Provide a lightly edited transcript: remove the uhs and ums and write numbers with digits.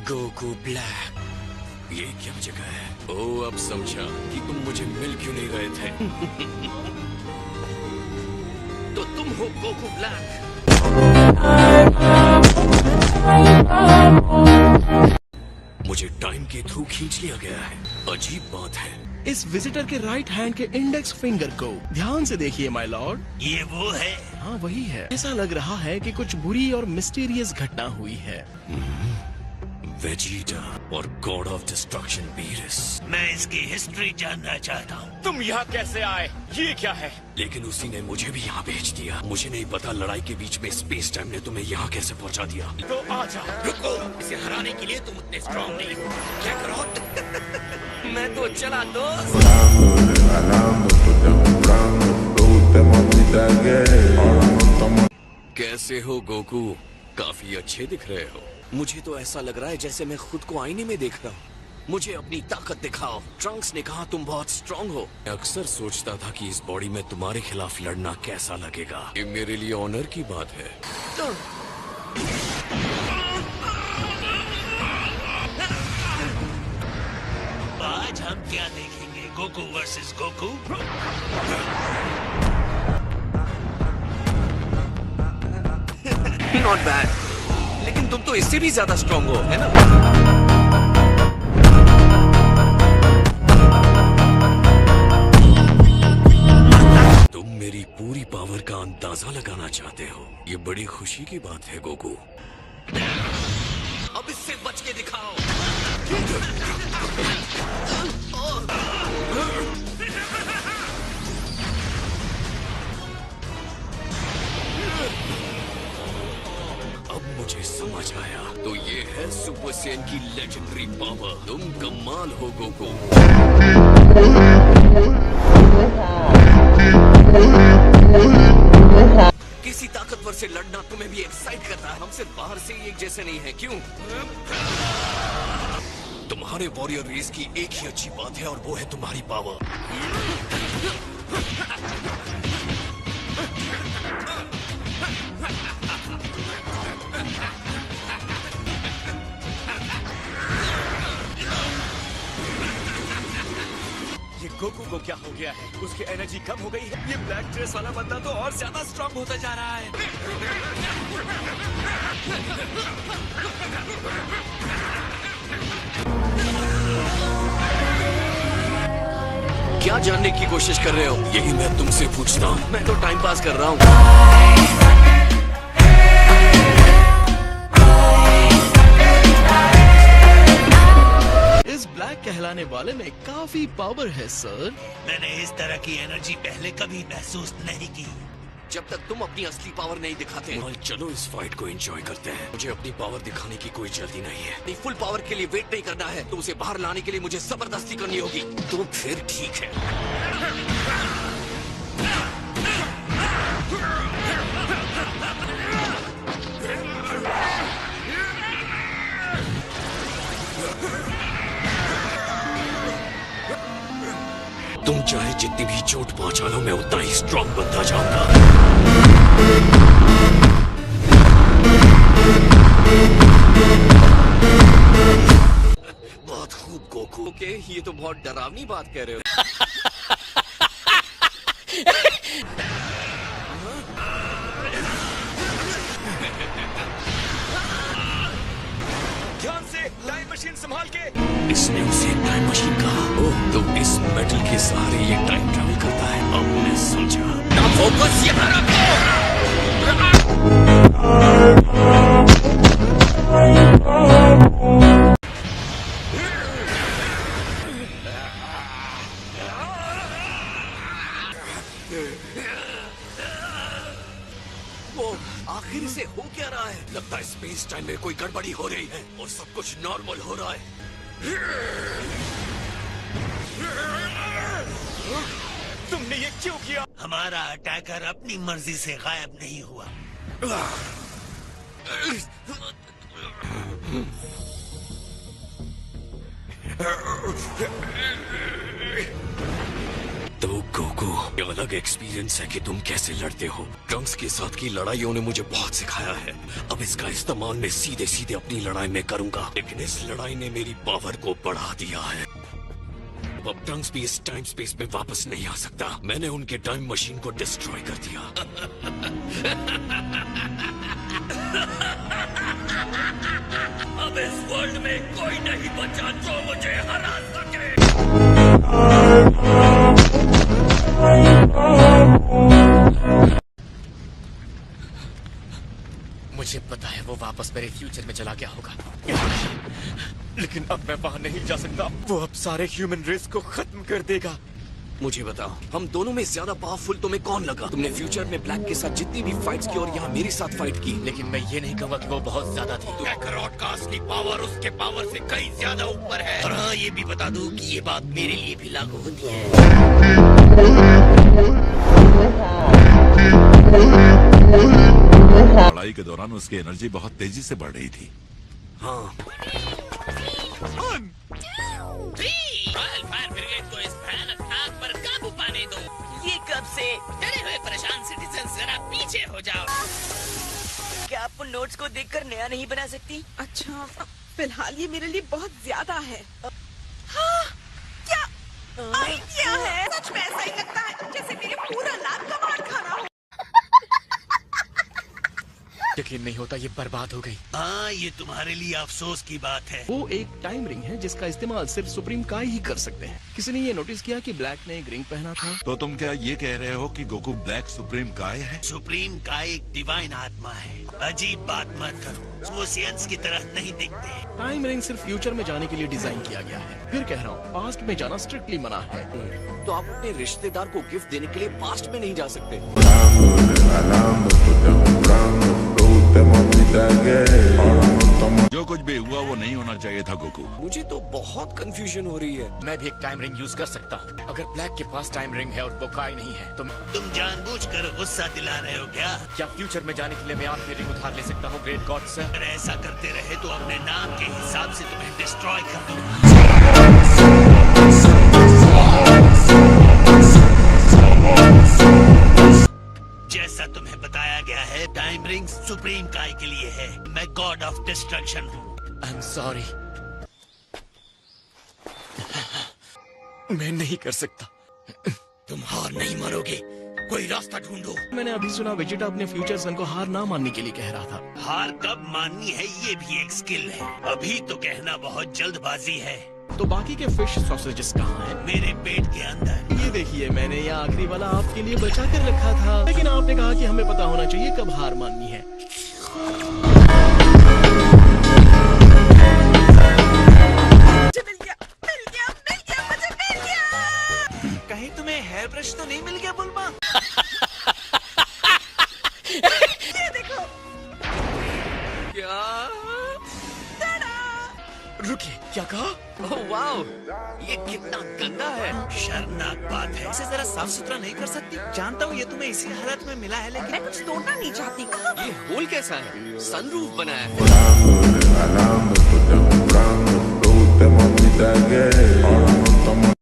Goku black, ये क्या जगह है? ओ, अब समझा कि तुम मुझे मिल क्यों नहीं रहे थे। तो तुम हो गोकू ब्लैक। मुझे टाइम के थ्रू खींच लिया गया है। अजीब बात है। इस विजिटर के राइट हैंड के इंडेक्स फिंगर को ध्यान से देखिए माय लॉर्ड। ये वो है? हाँ वही है। ऐसा लग रहा है कि कुछ बुरी और मिस्टीरियस घटना हुई है। वेजिटा और गॉड ऑफ डिस्ट्रक्शन बीरस। मैं इसकी हिस्ट्री जानना चाहता हूँ। तुम यहाँ कैसे आए? ये क्या है? लेकिन उसी ने मुझे भी यहाँ भेज दिया। मुझे नहीं पता लड़ाई के बीच में स्पेस टाइम ने तुम्हें यहाँ कैसे पहुँचा दिया। तो आ जाओ। रुको, इसे हराने के लिए तुम उतने स्ट्रॉन्ग नहीं हो। क्या करो? मैं तो चला दोस्त। कैसे हो गोकू? काफी अच्छे दिख रहे हो। मुझे तो ऐसा लग रहा है जैसे मैं खुद को आईने में देख रहा हूँ। मुझे अपनी ताकत दिखाओ। ट्रंक्स ने कहा तुम बहुत स्ट्रांग हो। मैं अक्सर सोचता था कि इस बॉडी में तुम्हारे खिलाफ लड़ना कैसा लगेगा। ये मेरे लिए ऑनर की बात है। आज हम क्या देखेंगे? Goku versus Goku? Not bad, लेकिन तुम तो इससे भी ज्यादा स्ट्रांग हो, है ना? तुम मेरी पूरी पावर का अंदाजा लगाना चाहते हो। ये बड़ी खुशी की बात है गोकू। अब इससे बच के दिखाओ। अब मुझे समझ आया। तो ये है सुपर सैयन की लेजेंडरी पावर। तुम कमाल हो गोकू। किसी ताकतवर से लड़ना तुम्हें भी एक्साइट करता है। हम सिर्फ बाहर से ही एक जैसे नहीं है, क्यों? तुम्हारे वॉरियर रेस की एक ही अच्छी बात है और वो है तुम्हारी पावर। ये गोकू को क्या हो गया है? उसकी एनर्जी कम हो गई है। ये ब्लैक ड्रेस वाला बंदा तो और ज्यादा स्ट्रांग होता जा रहा है। क्या जानने की कोशिश कर रहे हो? यही मैं तुमसे पूछता हूँ। मैं तो टाइम पास कर रहा हूँ। इस ब्लैक कहलाने वाले में काफी पावर है सर। मैंने इस तरह की एनर्जी पहले कभी महसूस नहीं की। जब तक तुम अपनी असली पावर नहीं दिखाते, चलो इस फाइट को एंजॉय करते हैं। मुझे अपनी पावर दिखाने की कोई जल्दी नहीं है। नहीं, फुल पावर के लिए वेट नहीं करना है। तो उसे बाहर लाने के लिए मुझे जबरदस्ती करनी होगी। तो फिर ठीक है। तुम चाहे जितनी भी चोट पहुंचा लो, मैं उतना ही स्ट्रांग बनता जाऊंगा। बहुत खूब गोकू। ओके, ये तो बहुत डरावनी बात कह रहे हो। ध्यान से, टाइम मशीन संभाल के। इसने उसे टाइम मशीन कहा। ओह, तो इस मेटल के सहारे ये टाइम ट्रैवल करता है। अब मैं समझा। ना फोकस यहाँ रखो। वो आखिर से हो क्या रहा है? लगता है स्पेस टाइम में कोई गड़बड़ी हो रही है और सब कुछ नॉर्मल हो रहा है। तुमने ये क्यों किया? हमारा अटैकर अपनी मर्जी से गायब नहीं हुआ। तो गोकू, ये अलग एक्सपीरियंस है कि तुम कैसे लड़ते हो। ट्रंक्स के साथ की लड़ाइयों ने मुझे बहुत सिखाया है। अब इसका इस्तेमाल मैं सीधे सीधे अपनी लड़ाई में करूंगा, लेकिन इस लड़ाई ने मेरी पावर को बढ़ा दिया है। अब ट्रंक्स भी इस टाइम स्पेस में वापस नहीं आ सकता। मैंने उनके टाइम मशीन को डिस्ट्रॉय कर दिया। अब इस वर्ल्ड में कोई नहीं बचा जो मुझे हरा सके। मुझे पता है वो वापस मेरे फ्यूचर में चला गया होगा, लेकिन अब मैं वहां नहीं जा सकता। वो अब सारे ह्यूमन रेस को खत्म कर देगा। मुझे बताओ, हम दोनों में ज्यादा पावरफुल तुम्हें कौन लगा? तुमने फ्यूचर में ब्लैक के साथ जितनी भी फाइट्स की और यहाँ मेरे साथ फाइट की, लेकिन मैं ये नहीं कहूँगा कि वो बहुत ज्यादा थी। कैकरॉट का असली पावर उसके पावर से कहीं ज्यादा ऊपर है। और हाँ, ये भी बता दूं कि ये बात मेरे लिए भी लागू होती है। लड़ाई के दौरान उसकी एनर्जी बहुत तेजी से बढ़ रही थी। हाँ, रॉयल फायर ब्रिगेड को इस भयानक आग पर काबू पाने दो। ये कब से डरे हुए परेशान सिटीजन जरा पीछे हो जाओ। क्या आप उन नोट्स को देखकर नया नहीं बना सकती? अच्छा, फिलहाल ये मेरे लिए बहुत ज्यादा है। हाँ, क्या आइडिया है? सच में ऐसा ही लगता है जैसे मेरे पूरा लैब का मार खाना हो। यकीन नहीं होता ये बर्बाद हो गई। हाँ, ये तुम्हारे लिए अफसोस की बात है। वो एक टाइम रिंग है जिसका इस्तेमाल सिर्फ सुप्रीम काय ही कर सकते हैं। किसी ने ये नोटिस किया कि ब्लैक ने एक रिंग पहना था? तो तुम क्या ये कह रहे हो कि गोकू ब्लैक सुप्रीम काय है? सुप्रीम का एक डिवाइन आत्मा है। अजीब बात मत करो, वो सियंस की तरह नहीं दिखते। टाइम रिंग सिर्फ फ्यूचर में जाने के लिए डिजाइन किया गया है। फिर कह रहा हूँ, पास्ट में जाना स्ट्रिक्टली मना है। तो आप अपने रिश्तेदार को गिफ्ट देने के लिए पास्ट में नहीं जा सकते। जो कुछ भी हुआ वो नहीं होना चाहिए था गोकू। मुझे तो बहुत कंफ्यूजन हो रही है। मैं भी एक टाइम रिंग यूज कर सकता हूँ। अगर ब्लैक के पास टाइम रिंग है और वो काय नहीं है, तो तुम जानबूझकर गुस्सा दिला रहे हो क्या? क्या फ्यूचर में जाने के लिए मैं आपकी रिंग उधार ले सकता हूँ ग्रेट गॉड से? अगर ऐसा करते रहे तो अपने नाम के हिसाब से तुम्हें डिस्ट्रॉय कर दूंगा। जैसा तुम्हें बताया गया है, टाइम रिंग सुप्रीम काय के लिए है। मैं गॉड ऑफ डिस्ट्रक्शन हूँ। आई एम सॉरी, मैं नहीं कर सकता। तुम हार नहीं मारोगे, कोई रास्ता ढूंढो। मैंने अभी सुना वेजिटा अपने फ्यूचर सन को हार ना मानने के लिए कह रहा था। हार कब माननी है ये भी एक स्किल है। अभी तो कहना बहुत जल्दबाजी है। तो बाकी के फिश सॉसेजेस कहाँ हैं? मेरे पेट के अंदर। ये देखिए, मैंने ये आखिरी वाला आपके लिए बचा कर रखा था, लेकिन आपने कहा कि हमें पता होना चाहिए कब हार माननी है। मुझे मिल गया, मिल गया, मिल गया, मुझे मिल गया। कहीं तुम्हें हेयर ब्रश तो नहीं मिल गया बुलमा? ये देखो। क्या? रुकिए, क्या कहा? ओह वाओ, ये कितना गंदा है। शर्मनाक बात है। इसे जरा साफ सुथरा नहीं कर सकती? जानता हूँ ये तुम्हें इसी हालत में मिला है, लेकिन मैं कुछ तोड़ना नहीं चाहती। ये होल कैसा है? सनरूफ बनाया है। Alando, alando, esto te comprando, producto mamita gay. Ahora no estamos